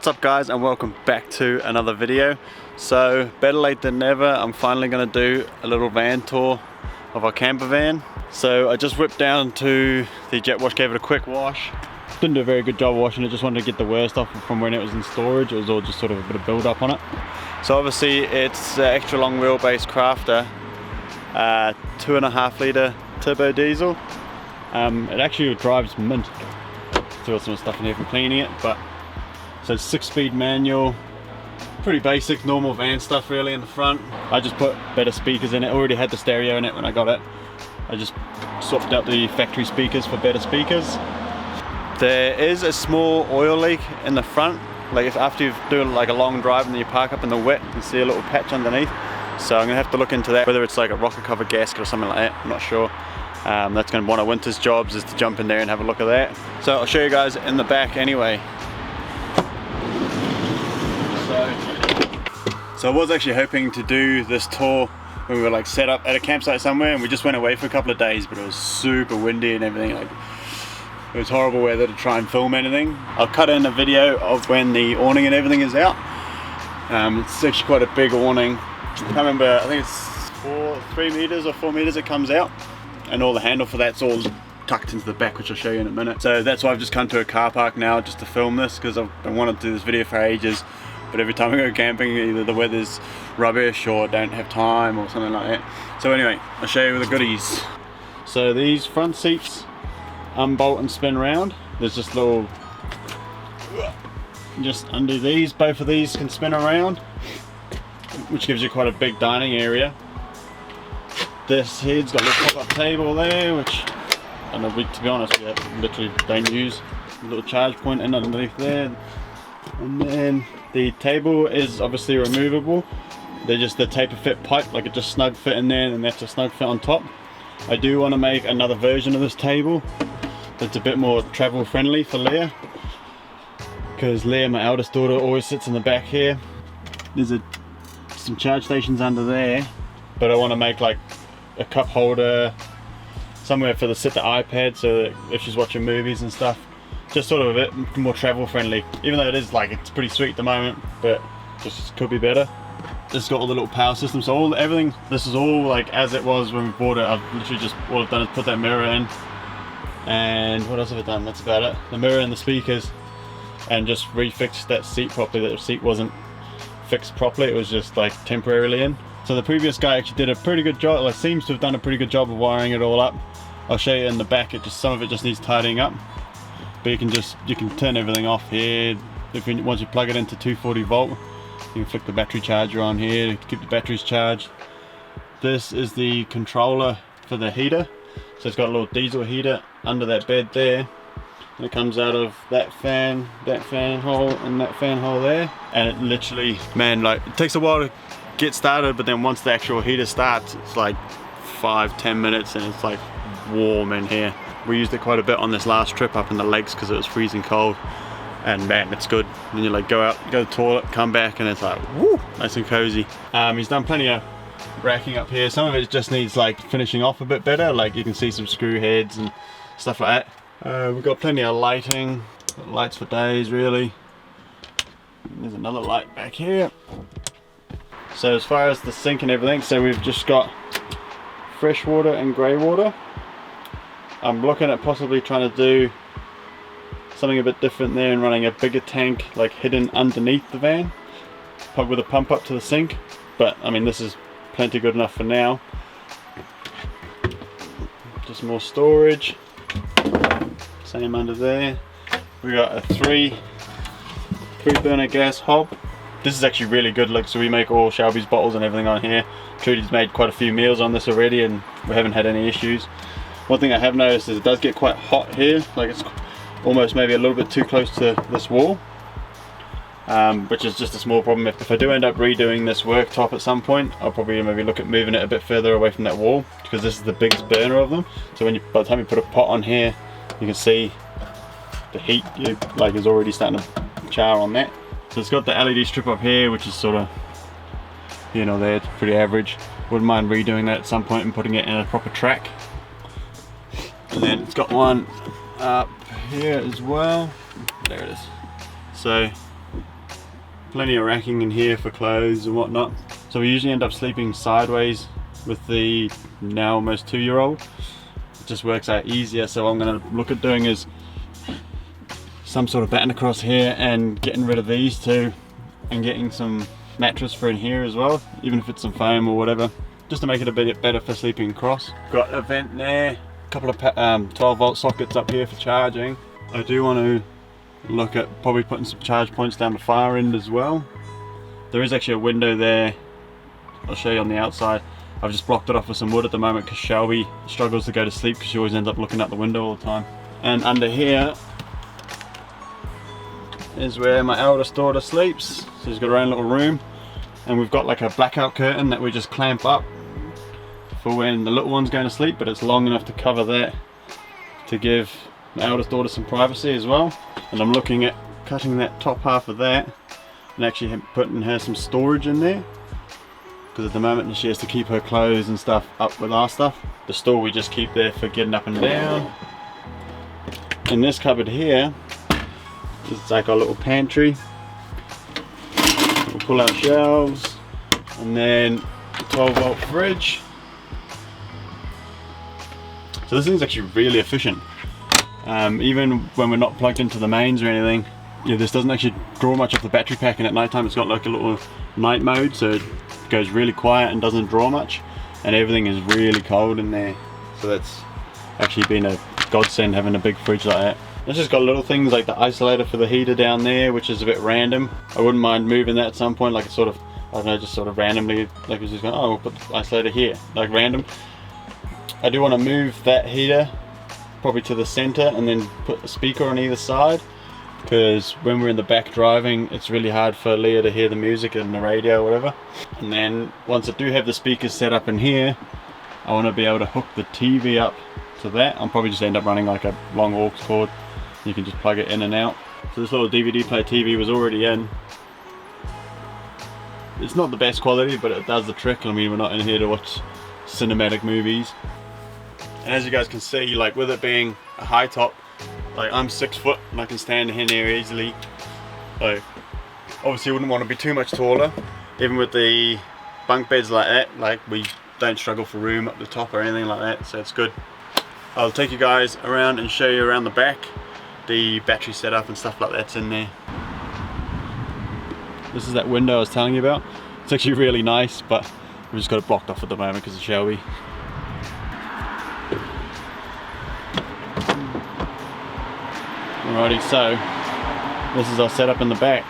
What's up guys, and welcome back to another video. So better late than never, I'm finally going to do a little van tour of our camper van. So I just whipped down to the jet wash, gave it a quick wash. Didn't do a very good job washing it, just wanted to get the worst off from when it was in storage. It was all just sort of a bit of build up on it. So obviously it's extra long wheelbase crafter, 2.5 litre turbo diesel. It actually drives mint. Still got some stuff in here from cleaning it, but so 6-speed manual, pretty basic normal van stuff really in the front. I just put better speakers in it. Already had the stereo in it when I got it. I just swapped out the factory speakers for better speakers. There is a small oil leak in the front, like if after you've done like a long drive and then you park up in the wet, you can see a little patch underneath. So I'm gonna have to look into that, whether it's like a rocker cover gasket or something like that, I'm not sure. That's gonna be one of Winter's jobs, is to jump in there and have a look at that. So I'll show you guys in the back anyway. So I was actually hoping to do this tour when we were like set up at a campsite somewhere, and we just went away for a couple of days, but it was super windy and everything. Like, it was horrible weather to try and film anything. I'll cut in a video of when the awning and everything is out. It's actually quite a big awning. I can't remember, I think it's 3 meters or 4 meters it comes out, and all the handle for that's all tucked into the back, which I'll show you in a minute. So that's why I've just come to a car park now just to film this, because I've been wanting to do this video for ages. But every time I go camping, either the weather's rubbish or don't have time or something like that. So anyway, I'll show you the goodies. So these front seats unbolt and spin round. There's just little, just under these, both of these can spin around, which gives you quite a big dining area. This head's got a little pop-up table there, which I don't know, to be honest, we literally don't use. A little charge point in underneath there. And then the table is obviously removable. They're just the taper fit pipe, like it just snug fit in there, and that's a snug fit on top. I do want to make another version of this table that's a bit more travel friendly for Leah, because Leah, my eldest daughter, always sits in the back here. There's some charge stations under there, but I want to make like a cup holder, somewhere for the sit the iPad, so that if she's watching movies and stuff, just sort of a bit more travel friendly, even though it is like, it's pretty sweet at the moment, but just could be better. This has got all the little power systems, so everything, this is all like as it was when we bought it. I've literally just, all I've done is put that mirror in, and what else have I done? That's about it. The mirror and the speakers, and just refixed that seat properly. That seat wasn't fixed properly, it was just like temporarily in. So the previous guy actually did a pretty good job, like seems to have done a pretty good job of wiring it all up. I'll show you in the back, some of it just needs tidying up. But you can turn everything off here. Once you plug it into 240 volt, you can flick the battery charger on here to keep the batteries charged. This is the controller for the heater. So it's got a little diesel heater under that bed there. And it comes out of that fan hole, and that fan hole there. And it literally, man, like it takes a while to get started, but then once the actual heater starts, it's like 5-10 minutes and it's like warm in here. We used it quite a bit on this last trip up in the lakes because it was freezing cold, and man, it's good. Then you like go out, go to the toilet, come back, and it's like woo, nice and cozy. He's done plenty of racking up here. Some of it just needs like finishing off a bit better, like you can see some screw heads and stuff like that. We've got plenty of lighting, lights for days really. There's another light back here. So as far as the sink and everything, so we've just got fresh water and grey water. I'm looking at possibly trying to do something a bit different there and running a bigger tank like hidden underneath the van with a pump up to the sink, but I mean this is plenty good enough for now. Just more storage, same under there. We got a three burner gas hob. This is actually really good. Look, so we make all Shelby's bottles and everything on here. Trudy's made quite a few meals on this already and we haven't had any issues. One thing I have noticed is it does get quite hot here, like it's almost maybe a little bit too close to this wall, which is just a small problem. If I do end up redoing this worktop at some point, I'll probably maybe look at moving it a bit further away from that wall, because this is the biggest burner of them. So by the time you put a pot on here, you can see the heat is already starting to char on that. So it's got the LED strip up here, which is sort of, you know, there, it's pretty average. Wouldn't mind redoing that at some point and putting it in a proper track. And then it's got one up here as well. There it is. So plenty of racking in here for clothes and whatnot. So we usually end up sleeping sideways with the now almost 2-year-old. It just works out easier. So what I'm going to look at doing is some sort of batten across here and getting rid of these two and getting some mattress for in here as well, even if it's some foam or whatever, just to make it a bit better for sleeping across. Got a vent there, a couple of 12-volt sockets up here for charging. I do want to look at probably putting some charge points down the far end as well. There is actually a window there, I'll show you on the outside. I've just blocked it off with some wood at the moment because Shelby struggles to go to sleep because she always ends up looking out the window all the time. And under here is where my eldest daughter sleeps. So she's got her own little room, and we've got like a blackout curtain that we just clamp up for when the little one's going to sleep, but it's long enough to cover that to give my eldest daughter some privacy as well. And I'm looking at cutting that top half of that and actually putting her some storage in there, because at the moment she has to keep her clothes and stuff up with our stuff. The store we just keep there for getting up and down. In this cupboard here, it's like our little pantry. We'll pull out shelves, and then a 12-volt fridge. So this thing's actually really efficient. Even when we're not plugged into the mains or anything, this doesn't actually draw much off the battery pack, and at night time it's got like a little night mode, so it goes really quiet and doesn't draw much, and everything is really cold in there. So that's actually been a godsend having a big fridge like that. It's just got little things like the isolator for the heater down there, which is a bit random. I wouldn't mind moving that at some point, like it's sort of, I don't know, just sort of randomly, like it's just going, oh, we'll put the isolator here, like random. I do want to move that heater probably to the center and then put a speaker on either side, because when we're in the back driving, it's really hard for Leah to hear the music and the radio or whatever. And then once I do have the speakers set up in here, I want to be able to hook the TV up to that. I'll probably just end up running like a long aux cord. You can just plug it in and out. So this little DVD player TV was already in. It's not the best quality, but it does the trick. I mean, we're not in here to watch cinematic movies. And as you guys can see, like with it being a high top, like I'm 6 foot and I can stand in here easily. Like obviously you wouldn't want to be too much taller. Even with the bunk beds like that, like we don't struggle for room up the top or anything like that, so it's good. I'll take you guys around and show you around the back. The battery setup and stuff like that's in there. This is that window I was telling you about. It's actually really nice, but we've just got it blocked off at the moment because of Shelby. Alrighty, so this is our setup in the back.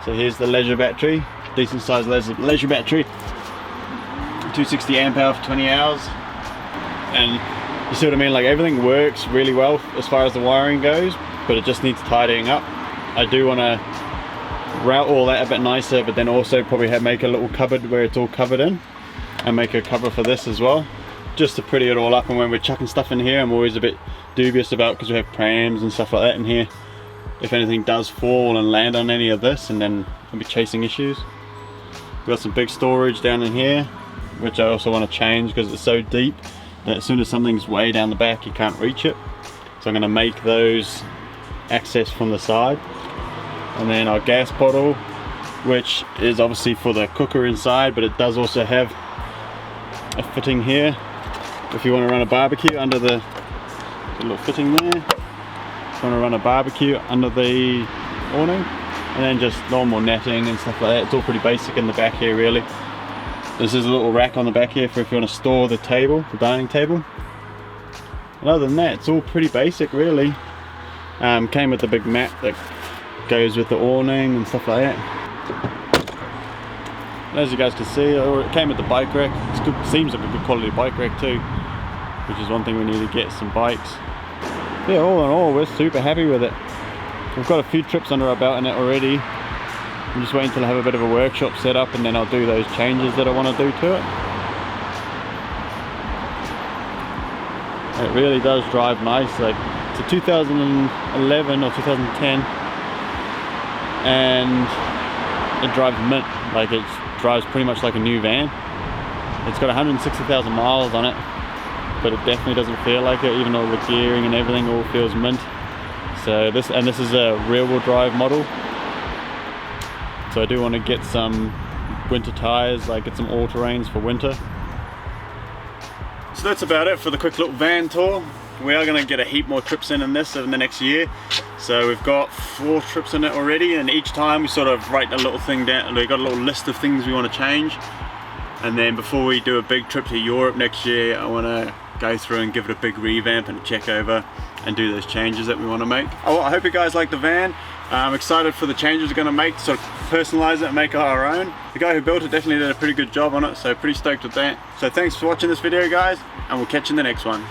So here's the leisure battery, decent sized leisure battery, 260 amp hour for 20 hours, and you see what I mean, like everything works really well as far as the wiring goes, but it just needs tidying up. I do want to route all that a bit nicer, but then also probably make a little cupboard where it's all covered in, and make a cover for this as well, just to pretty it all up. And when we're chucking stuff in here, I'm always a bit dubious about, because we have prams and stuff like that in here, if anything does fall and land on any of this, and then I'll be chasing issues. We've got some big storage down in here, which I also want to change because it's so deep that as soon as something's way down the back you can't reach it. So I'm going to make those access from the side. And then our gas bottle, which is obviously for the cooker inside, but it does also have a fitting here if you want to run a barbecue under the little fitting there. If you want to run a barbecue under the awning, and then just normal netting and stuff like that. It's all pretty basic in the back here really. This is a little rack on the back here for if you want to store the table, the dining table. And other than that, it's all pretty basic really. Came with the big mat that goes with the awning and stuff like that. And as you guys can see, it came with the bike rack. It's good, seems like a good quality bike rack too, which is one thing we need to get, some bikes. Yeah, all in all, we're super happy with it. We've got a few trips under our belt in it already. I'm just waiting until I have a bit of a workshop set up, and then I'll do those changes that I want to do to it. It really does drive nice. Like, it's a 2011 or 2010, and it drives mint. Like, it drives pretty much like a new van. It's got 160,000 miles on it, but it definitely doesn't feel like it, even though the gearing and everything all feels mint. So this is a rear-wheel drive model, So I do want to get some winter tires, like get some all-terrains for winter. So that's about it for the quick little van tour. We are going to get a heap more trips in this in the next year. So we've got 4 trips in it already, and each time we sort of write a little thing down. We've got a little list of things we want to change. And then before we do a big trip to Europe next year, I want to go through and give it a big revamp and a check over and do those changes that we want to make. Oh, I hope you guys like the van. I'm excited for the changes we're going to make to sort of personalize it and make it our own. The guy who built it definitely did a pretty good job on it, so pretty stoked with that. So thanks for watching this video, guys, and we'll catch you in the next one.